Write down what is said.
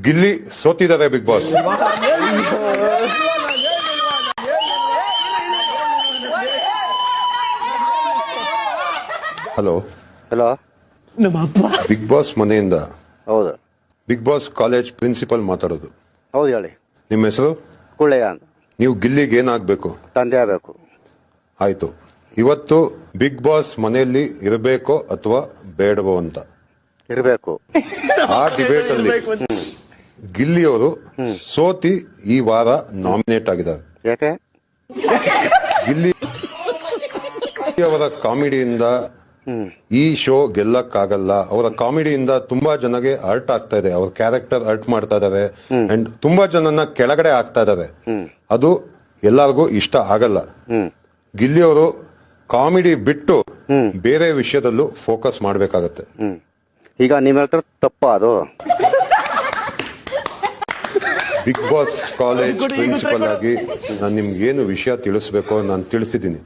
ಗಿಲ್ಲಿ ಸೋತಿದ್ದಾರೆ Bigg Boss. Hello hello, Bigg Boss ಮನೆಯಿಂದ ಹೌದು ಬಿಗ್ ಬಾಸ್ ಕಾಲೇಜ್ ಪ್ರಿನ್ಸಿಪಲ್ ಮಾತಾಡೋದು. ಹೌದು ಹೇಳಿ. ನಿಮ್ಮ ಹೆಸರು? ಕುಳ್ಳೆಯ ಅಂತ. ನೀವು ಗಿಲ್ಲಿಗೆ ಏನಾಗಬೇಕು? ತಂದೆ ಆಗಬೇಕು. ಆಯ್ತು, ಇವತ್ತು ಬಿಗ್ ಬಾಸ್ ಮನೆಯಲ್ಲಿ ಇರಬೇಕೋ ಅಥವಾ ಬೇಡವೋ ಅಂತ ಇರಬೇಕು. ಆ ಡಿಬೇಟ್ ಅಲ್ಲಿ ಗಿಲ್ಲಿ ಅವರು ಸೋತಿ ಈ ವಾರ ನಾಮಿನೇಟ್ ಆಗಿದ್ದಾರೆ. ಯಾಕೆ? ಗಿಲ್ಲಿ ಅವರ ಕಾಮಿಡಿಯಿಂದ ಈ ಶೋ ಗೆಲ್ಲಕ್ಕಾಗಲ್ಲ. ಅವರ ಕಾಮಿಡಿಯಿಂದ ತುಂಬಾ ಜನಗೆ ಹರ್ಟ್ ಆಗ್ತಾ ಇದೆ. ಅವ್ರ ಕ್ಯಾರೆಕ್ಟರ್ ಹರ್ಟ್ ಮಾಡ್ತಾ ಇದಾರೆ ಅಂಡ್ ತುಂಬಾ ಜನನ ಕೆಳಗಡೆ ಆಗ್ತಾ ಇದಾರೆ. ಅದು ಎಲ್ಲರಿಗೂ ಇಷ್ಟ ಆಗಲ್ಲ. ಗಿಲ್ಲಿ ಅವರು ಕಾಮಿಡಿ ಬಿಟ್ಟು ಬೇರೆ ವಿಷಯದಲ್ಲೂ ಫೋಕಸ್ ಮಾಡ್ಬೇಕಾಗತ್ತೆ. ಈಗ ನೀವ್ ಹೇಳ್ತಾರೆ ತಪ್ಪ ಅದು. ಬಿಗ್ ಬಾಸ್ ಕಾಲೇಜ್ ಪ್ರಿನ್ಸಿಪಲ್ ಆಗಿ ನಾನು ನಿಮ್ಗೆ ಏನು ವಿಷಯ ತಿಳಿಸ್ಬೇಕೋ ನಾನು ತಿಳಿಸಿದ್ದೀನಿ.